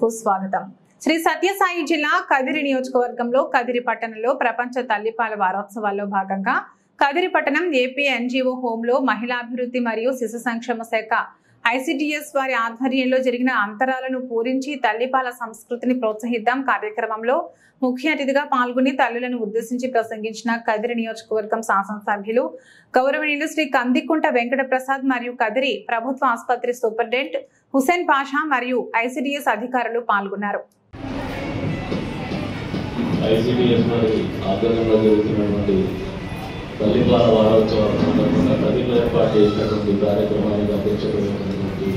కు స్వాగతం. శ్రీ సత్యసాయి జిల్లా కదిరి నియోజకవర్గంలో కదిరి పట్టణంలో ప్రపంచ తల్లిపాల వారోత్సవాల్లో భాగంగా కదిరి పట్టణం ఏపీ ఎన్జీఓ హోంలో మహిళాభివృద్ధి మరియు శిశు సంక్షేమ శాఖ ఐసిడిఎస్ వారి ఆధ్వర్యంలో జరిగిన అంతరాలను పూరించి తల్లిపాల సంస్కృతిని ప్రోత్సహిద్దాం కార్యక్రమంలో ముఖ్య అతిథిగా పాల్గొని తల్లులను ఉద్దేశించి ప్రసంగించిన కదిరి నియోజకవర్గం శాసనసభ్యులు గౌరవనీయులు శ్రీ కందికుంట వెంకట ప్రసాద్ మరియు కదిరి ప్రభుత్వ ఆసుపత్రి సూపరింటెండెంట్ హుసేన్ పాషా మరియు ఐసిడిఎస్ అధికారులు పాల్గొన్నారు. ఐసిడిఎస్ వారి ఆధ్వర్యంలో జరుగుతున్నటువంటి తల్లిపాల వారోత్సవాల సందర్భంగా కదిరిలో ఏర్పాటు చేసినటువంటి కార్యక్రమానికి అధ్యక్షుడైనటువంటి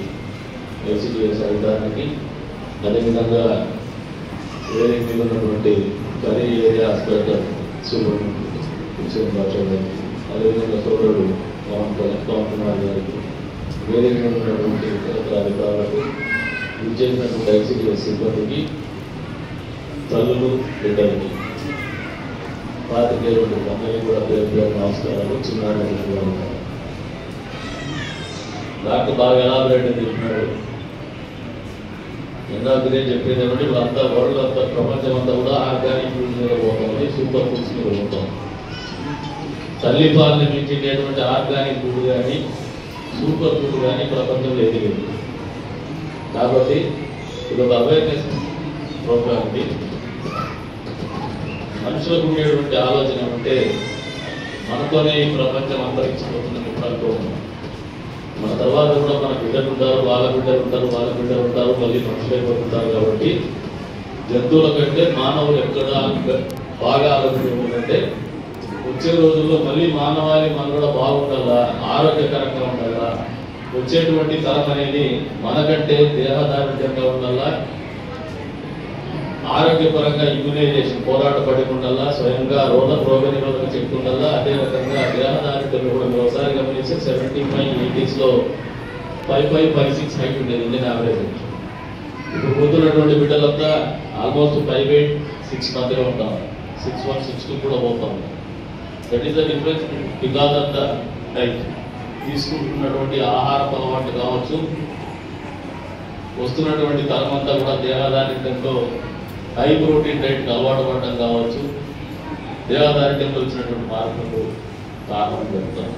ఐసిడిఎస్ అధికారికి, అదేవిధంగా వేదిక మీద ఉన్నటువంటి Kadiri area hospital superintendent Hussain Pasha గారికి, అదేవిధంగా సోదరుడు పవన్ కుమార్ గారికి, వేదిక మీద ఉన్నటువంటి ఇతర అధికారులకు, విచ్చేసినటువంటి ఐసిడిఎస్ సిబ్బందికి, తల్లులు, బిడ్డలకి, పాతికేయులు అందరికీ కూడా పేరు పేరు నమస్కారాలు. చిన్నాడు డాక్టర్ బాగా ఎలాబరేట్ చెప్పినాడు. ఇందాకనే చెప్పేది ఏమంటే ఇప్పుడు అంతా వరల్డ్ అంతా ప్రపంచం అంతా కూడా ఆర్గానిక్ ఫుడ్ మీద పోతుంది, సూపర్ ఫుడ్స్ మీద పోతాం. తల్లిపాలని మించినటువంటి ఆర్గానిక్ ఫుడ్ కానీ సూపర్ ఫుడ్ కానీ ప్రపంచంలో ఏది లేదు. కాబట్టి ఇది ఒక అవేర్నెస్ ప్రోగ్రామ్కి మనుషులకు ఉండేటువంటి ఆలోచన ఉంటే మనతోనే ఈ ప్రపంచం అంతరించిపోతుందని ఇప్పుడు అనుకోతున్నాం. మన తర్వాత కూడా మన బిడ్డలు ఉంటారు, వాళ్ళ బిడ్డలు ఉంటారు, వాళ్ళ బిడ్డలు ఉంటారు, మళ్ళీ మనుషులైపోతుంటారు. కాబట్టి జంతువుల కంటే మానవులు ఎక్కడ బాగా ఆలోచన ఏమిటంటే వచ్చే రోజుల్లో మళ్ళీ మానవాళి మనుగడ బాగుండాలా, ఆరోగ్యకరంగా ఉండాలా, వచ్చేటువంటి తరం అనేది మనకంటే దేహదారుఢ్యంగా ఉండాలా, ఆరోగ్యపరంగా ఇమ్యునైజేషన్ పోరాట పడి ఉండాలా, స్వయంగా రోగ నిరోధక శక్తి ఉండాలా. అదే రకంగా దేహదారుఢ్యం కూడా మీరు ఒకసారి గమనిస్తే 75, 80s 55, 56 హైట్ ఉండేది ఇండియన్ యావరేజ్. ఇప్పుడు పోతున్నటువంటి బిడ్డలంతా ఆల్మోస్ట్ 5'8", 6 మధ్యలో ఉంటాం, 6'1", 6'2 కూడా పోతాం. That is the difference because of the diet. తీసుకుంటున్నటువంటి ఆహారపు అలవాటు కావచ్చు, వస్తున్నటువంటి తరం అంతా కూడా దేహదారుఢ్యంతో హై ప్రోటీన్ డైట్కి అలవాటు పడడం కావచ్చు, దేహదారుఢ్యంలో వచ్చినటువంటి మార్పులకు కారణం చెప్తాను.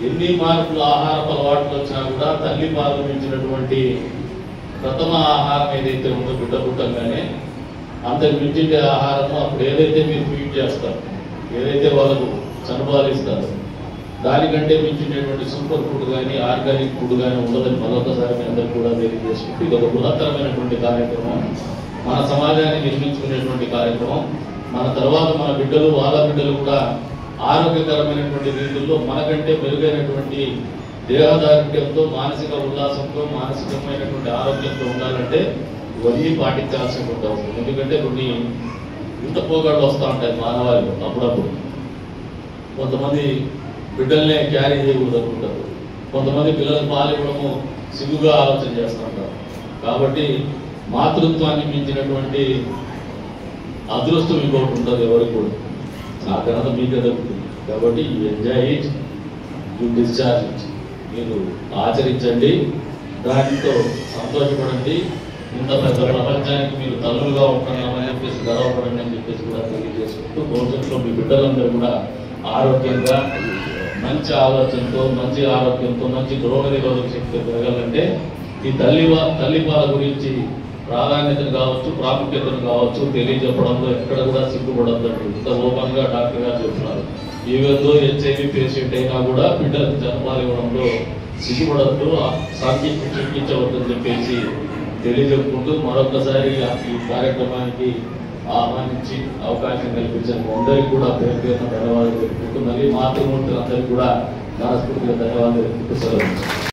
ఎన్ని మార్పులు ఆహారపు అలవాట్లు వచ్చినా కూడా తల్లి పాలు మించినటువంటి ప్రథమ ఆహారం ఏదైతే ఉందో బిడ్డ పుట్టంగానే అంతకు మించిన ఆహారము అప్పుడు ఏదైతే మీరు ఫీడ్ చేస్తారు, ఏదైతే వాళ్ళకు చనుబాలిస్తారు, దానికంటే మించినటువంటి సూపర్ ఫుడ్ కానీ ఆర్గానిక్ ఫుడ్ కానీ ఉండదని మరొకసారి మీ అందరూ కూడా తెలియజేసుకుంటూ ఇది ఒక బృహత్తరమైనటువంటి కార్యక్రమం, మన సమాజాన్ని నిర్మించుకునేటువంటి కార్యక్రమం. మన తర్వాత మన బిడ్డలు, వాళ్ళ బిడ్డలు కూడా ఆరోగ్యకరమైనటువంటి రీతుల్లో మనకంటే మెరుగైనటువంటి దేహదారుఢ్యంతో, మానసిక ఉల్లాసంతో, మానసికమైనటువంటి ఆరోగ్యంతో ఉండాలంటే ఇవన్నీ పాటించాల్సిన ఉంటాం. ఎందుకంటే కొన్ని ఇంత పోగాళ్ళు వస్తూ ఉంటాయి మానవాళిలో. అప్పుడప్పుడు కొంతమంది బిడ్డల్నే క్యారీ చేయకూడదు అనుకుంటారు, కొంతమంది పిల్లలకు పాలు ఇవ్వడము సిగ్గుగా ఆలోచన చేస్తుంటారు. కాబట్టి మాతృత్వాన్ని మించినటువంటి అదృష్టం ఇంకోటి ఉంటుంది ఎవరికి కూడా, ఆ ఘనత మీకే దొరుకుతుంది. కాబట్టి you enjoy it, you discharge it. మీరు ఆచరించండి, దానితో సంతోషపడండి. ఇంత పెద్ద ప్రపంచానికి మీరు తల్లులుగా ఉంటున్నామని చెప్పేసి గర్వపడండి అని చెప్పేసి కూడా తెలియజేసుకుంటూ, భవిష్యత్తులో మీ బిడ్డలందరూ కూడా ఆరోగ్యంగా, మంచి ఆలోచనతో, మంచి ఆరోగ్యంతో, మంచి రోగ నిరోధక శక్తి పెరగాలంటే ఈ తల్లిపాల గురించి ప్రాధాన్యతను కావచ్చు, ప్రాముఖ్యతను కావచ్చు తెలియజెప్పడంలో ఎక్కడ కూడా సిగ్గుపడద్దు. ఇంత ఓపెన్గా డాక్టర్ గారు చెప్తున్నారు. ఈవెందో హెచ్ఐవి పేషెంట్ అయినా కూడా బిడ్డలకు జన్మాలు ఇవ్వడంలో సిగ్గుపడద్దు, సంఖ్యించవద్దని చెప్పేసి తెలియజెప్పుకుంటూ మరొకసారి ఈ కార్యక్రమానికి ఆహ్వానించి అవకాశం కల్పించిన అందరికీ కూడా పేరు పేరున ధన్యవాదాలు చెప్పుకుంటూ, మళ్ళీ మాతృమూర్తులందరికీ కూడా మనస్ఫూర్తిగా ధన్యవాదాలు చెప్పుకుంటూ సెలవు.